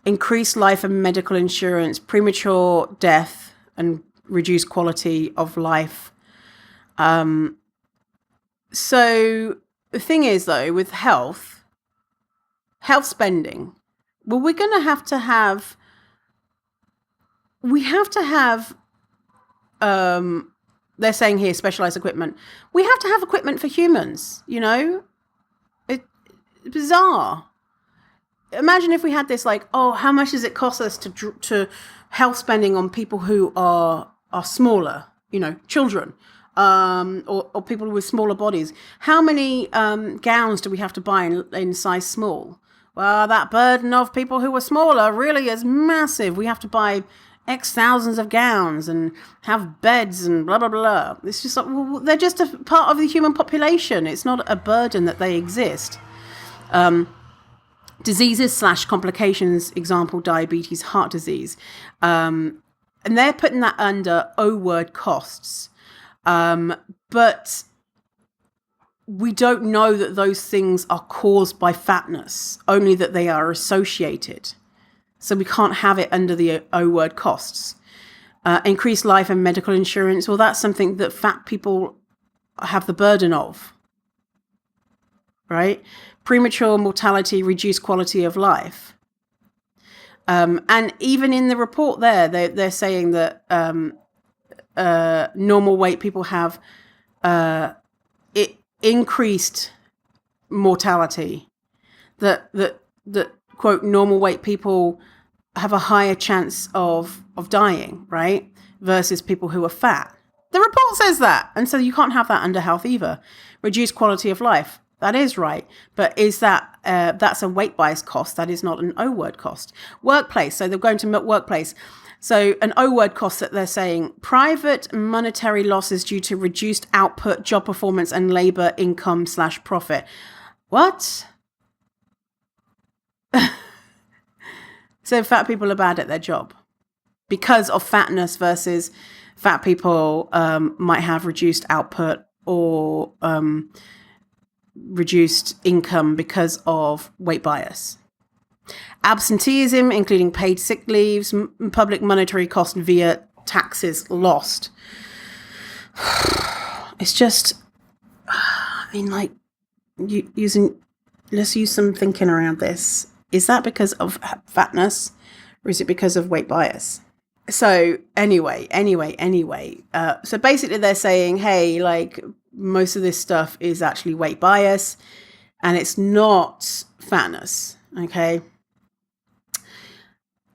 increased life and medical insurance, premature death and reduced quality of life. So the thing is, though, with health spending, well, we're going to have, they're saying here, specialized equipment. We have to have equipment for humans, you know? It's bizarre. Imagine if we had this, like, how much does it cost us to health spending on people who are smaller, you know, children, or people with smaller bodies? How many gowns do we have to buy in size small? Well, that burden of people who are smaller really is massive. We have to buy X thousands of gowns and have beds and blah, blah, blah. It's just like, well, they're just a part of the human population. It's not a burden that they exist. Diseases / complications, example, diabetes, heart disease. And they're putting that under word costs. But we don't know that those things are caused by fatness, only that they are associated. So we can't have it under the word costs. Increased life and medical insurance. Well, that's something that fat people have the burden of, right? Premature mortality, reduced quality of life. And even in the report they're saying that normal weight people have increased mortality, that quote normal weight people have a higher chance of dying, right? Versus people who are fat. The report says that. And so you can't have that under health either. Reduced quality of life. That is right. But is that, that's a weight bias cost. That is not an O-word cost. Workplace. So they're going to workplace. So an O-word cost that they're saying, private monetary losses due to reduced output, job performance, and labor income / profit. What? So fat people are bad at their job because of fatness, versus fat people might have reduced output or reduced income because of weight bias. Absenteeism, including paid sick leaves, public monetary cost via taxes lost. It's just, I mean, like, let's use some thinking around this. Is that because of fatness, or is it because of weight bias? So anyway. So basically they're saying, hey, like, most of this stuff is actually weight bias and it's not fatness. Okay.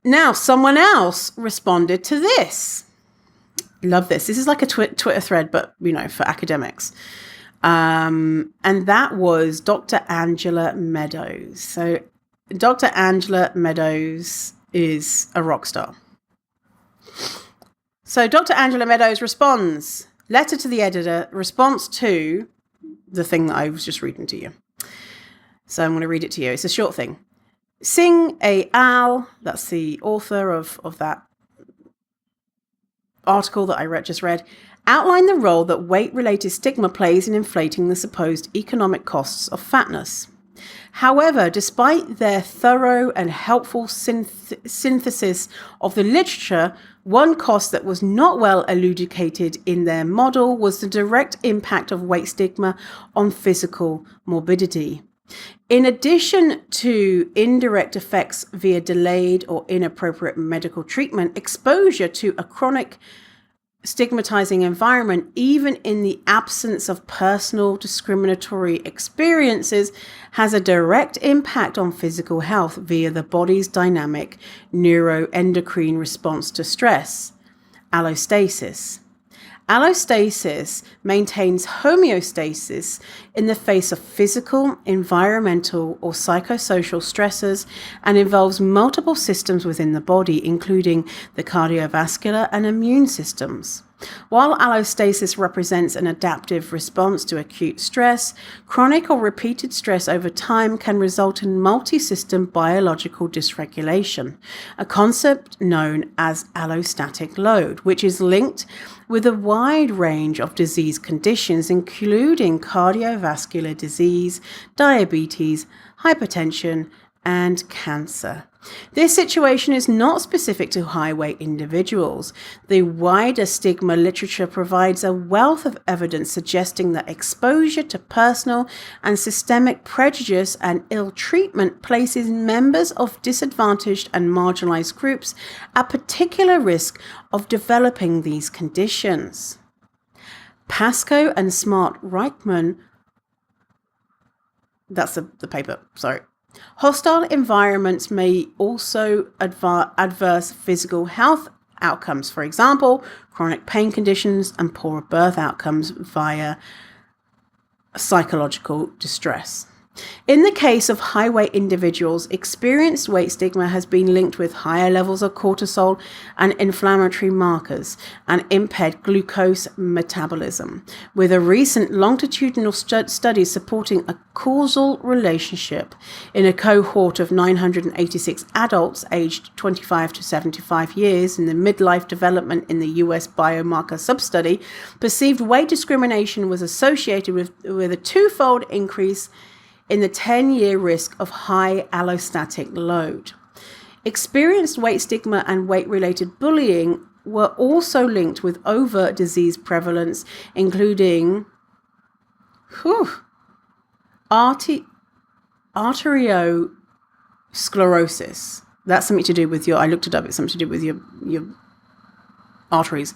Now, someone else responded to this. Love this. This is like a Twitter thread, but, for academics. And that was Dr. Angela Meadows. So Dr. Angela Meadows is a rock star. So Dr. Angela Meadows responds, letter to the editor, response to the thing that I was just reading to you. So I'm going to read it to you. It's a short thing. Singh A. Al, that's the author of that article that I just read, outlined the role that weight-related stigma plays in inflating the supposed economic costs of fatness. However, despite their thorough and helpful synthesis of the literature, one cost that was not well elucidated in their model was the direct impact of weight stigma on physical morbidity. In addition to indirect effects via delayed or inappropriate medical treatment, exposure to a chronic stigmatizing environment, even in the absence of personal discriminatory experiences, has a direct impact on physical health via the body's dynamic neuroendocrine response to stress, allostasis. Allostasis maintains homeostasis in the face of physical, environmental, or psychosocial stressors and involves multiple systems within the body, including the cardiovascular and immune systems. While allostasis represents an adaptive response to acute stress, chronic or repeated stress over time can result in multi-system biological dysregulation, a concept known as allostatic load, which is linked with a wide range of disease conditions, including cardiovascular disease, diabetes, hypertension, and cancer. This situation is not specific to high-weight individuals. The wider stigma literature provides a wealth of evidence suggesting that exposure to personal and systemic prejudice and ill treatment places members of disadvantaged and marginalized groups at particular risk of developing these conditions. Pascoe and Smart-Reichman, that's the paper, sorry. Hostile environments may also adverse physical health outcomes, for example, chronic pain conditions and poor birth outcomes via psychological distress. In the case of high-weight individuals, experienced weight stigma has been linked with higher levels of cortisol and inflammatory markers and impaired glucose metabolism, with a recent longitudinal study supporting a causal relationship in a cohort of 986 adults aged 25 to 75 years in the midlife development in the US biomarker substudy. Perceived weight discrimination was associated with a twofold increase in the 10-year risk of high allostatic load. Experienced weight stigma and weight-related bullying were also linked with overt disease prevalence, including arteriosclerosis. That's something to do with I looked it up, it's something to do with your arteries.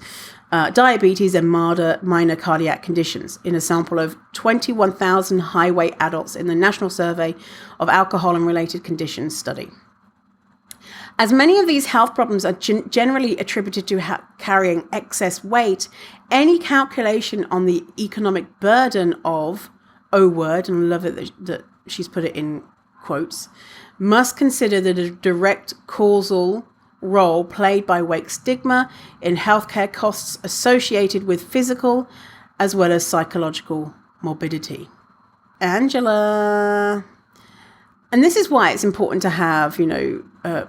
diabetes and minor cardiac conditions in a sample of 21,000 high-weight adults in the National Survey of Alcohol and Related Conditions study. As many of these health problems are generally attributed to carrying excess weight, any calculation on the economic burden of, oh word, and I love it that she's put it in quotes, must consider the direct causal role played by weight stigma in healthcare costs associated with physical as well as psychological morbidity. Angela. And this is why it's important to have,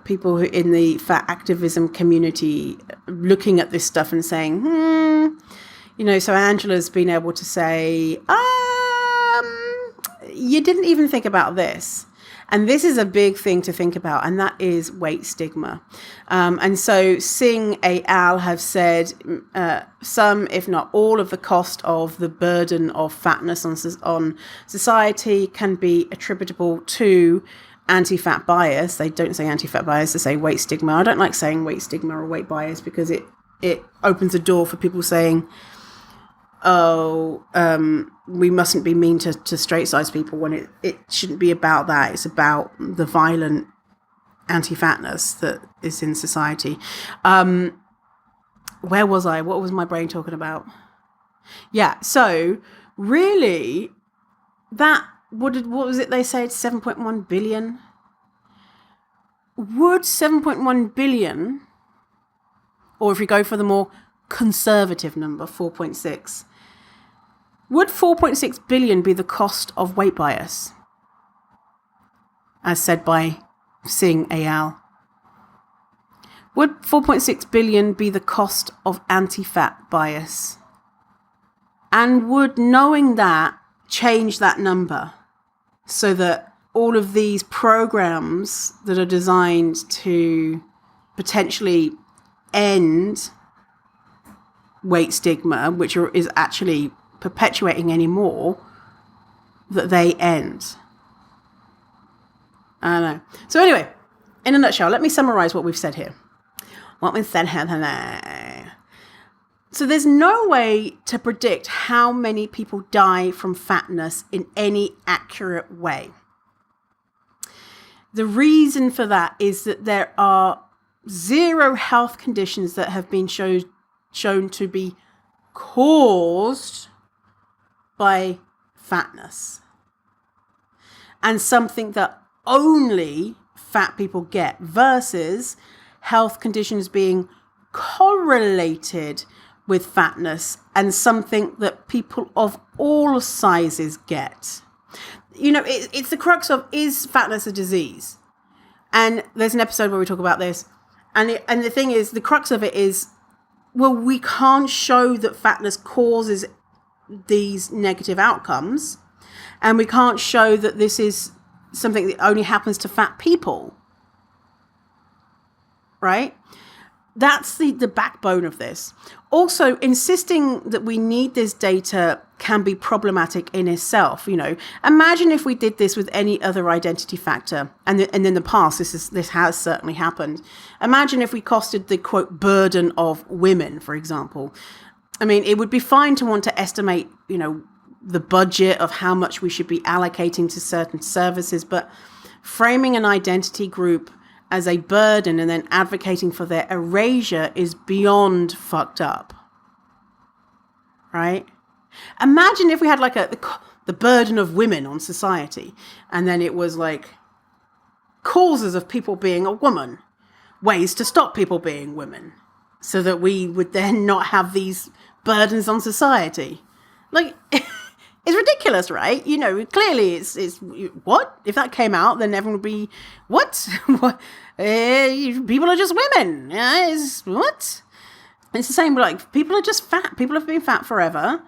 people who in the fat activism community looking at this stuff and saying, so Angela's been able to say, you didn't even think about this. And this is a big thing to think about, and that is weight stigma. And so Singh et al. Have said some, if not all, of the cost of the burden of fatness on society can be attributable to anti-fat bias. They don't say anti-fat bias, they say weight stigma. I don't like saying weight stigma or weight bias because it opens a door for people saying, we mustn't be mean to straight size people, when it shouldn't be about that. It's about the violent anti-fatness that is in society. Where was I? What was my brain talking about? Yeah, so really that what was it they said, 7.1 billion? Would 7.1 billion, or if we go for the more conservative number, 4.6, would 4.6 billion be the cost of weight bias, as said by Singh et al.? Would 4.6 billion be the cost of anti-fat bias? And would knowing that change that number so that all of these programs that are designed to potentially end weight stigma, which is actually perpetuating anymore, that they end? I don't know. So anyway, in a nutshell, let me summarize what we've said here. So there's no way to predict how many people die from fatness in any accurate way. The reason for that is that there are zero health conditions that have been shown to be caused by fatness, and something that only fat people get, versus health conditions being correlated with fatness and something that people of all sizes get. It's the crux of, is fatness a disease? And there's an episode where we talk about this. And the thing is, the crux of it is, well, we can't show that fatness causes these negative outcomes. And we can't show that this is something that only happens to fat people. Right? That's the backbone of this. Also, insisting that we need this data can be problematic in itself. Imagine if we did this with any other identity factor, and in the past, this has certainly happened. Imagine if we costed the quote burden of women, for example. I mean, it would be fine to want to estimate, the budget of how much we should be allocating to certain services, but framing an identity group as a burden and then advocating for their erasure is beyond fucked up. Right? Imagine if we had like the burden of women on society, and then it was like causes of people being a woman, ways to stop people being women, so that we would then not have these burdens on society. Like, it's ridiculous, right? Clearly it's what? If that came out, then everyone would be, what? What? People are just women. What? It's the same, like, people are just fat. People have been fat forever,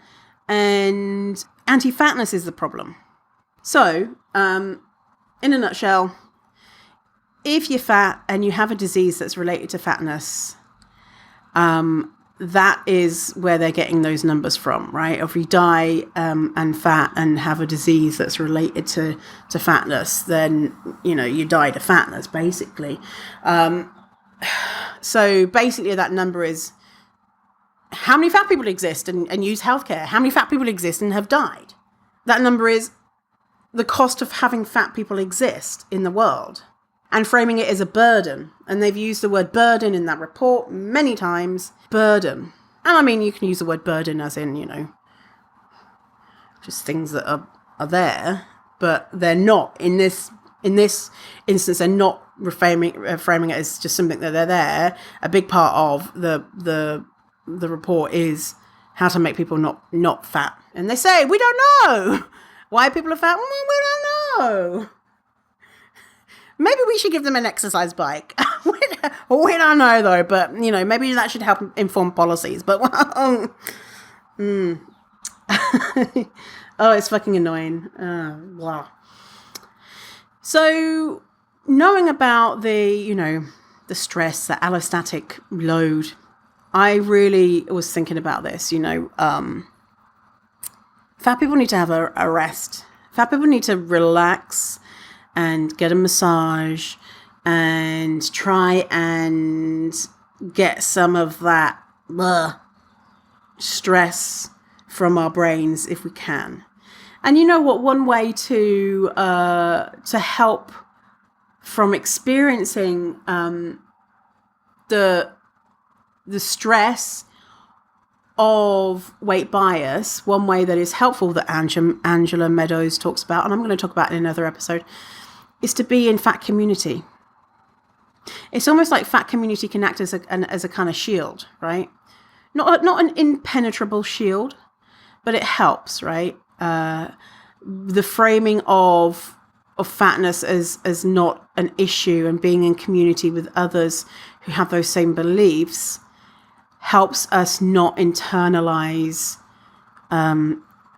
and anti-fatness is the problem. So, in a nutshell, if you're fat and you have a disease that's related to fatness, that is where they're getting those numbers from, right? If you die and fat and have a disease that's related to fatness, then, you died of fatness, basically. So basically that number is how many fat people exist and use healthcare? How many fat people exist and have died? That number is the cost of having fat people exist in the world, and framing it as a burden. And they've used the word burden in that report many times. Burden. And I mean, you can use the word burden as in, just things that are there, but they're not in this instance. They're not framing it as just something that they're there. A big part of the report is how to make people not fat. And they say, we don't know why people are fat. Well, we don't know. Maybe we should give them an exercise bike. We don't know though, but maybe that should help inform policies. But oh, it's fucking annoying. Blah. So knowing about the stress, the allostatic load, I really was thinking about this. Fat people need to have a rest. Fat people need to relax and get a massage and try and get some of that stress from our brains if we can. And you know what? One way to help from experiencing the stress of weight bias, one way that is helpful that Angela Meadows talks about, and I'm going to talk about in another episode, is to be in fat community. It's almost like fat community can act as a kind of shield, right? Not an impenetrable shield, but it helps, right? The framing of fatness as not an issue and being in community with others who have those same beliefs helps us not internalize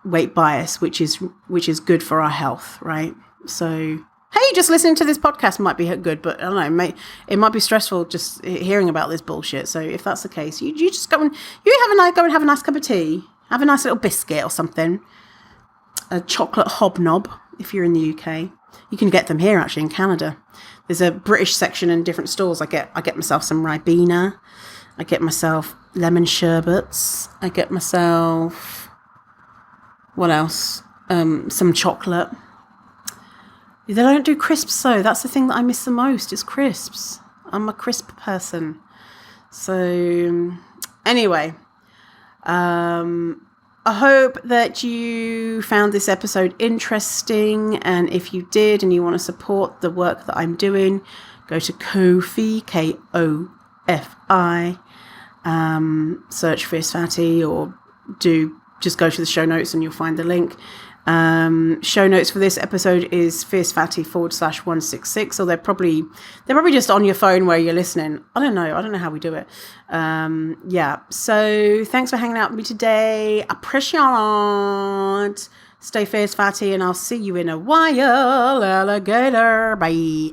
weight bias, which is good for our health, right? So, hey, just listening to this podcast might be good, but I don't know, it might be stressful just hearing about this bullshit. So if that's the case, you just go and have a nice cup of tea, have a nice little biscuit or something, a chocolate hobnob if you're in the UK. You can get them here actually in Canada. There's a British section in different stores. I get myself some Ribena. I get myself lemon sherbets. I get myself, what else? Some chocolate. They don't do crisps though. That's the thing that I miss the most is crisps. I'm a crisp person. So anyway, I hope that you found this episode interesting. And if you did and you want to support the work that I'm doing, go to Ko-fi, Kofi. Search Fierce Fatty or just go to the show notes and you'll find the link. Show notes for this episode is fiercefatty /166, or they're probably just on your phone where you're listening. I don't know how we do it. So thanks for hanging out with me today. Appreciate. Stay fierce fatty, and I'll see you in a while, alligator. Bye.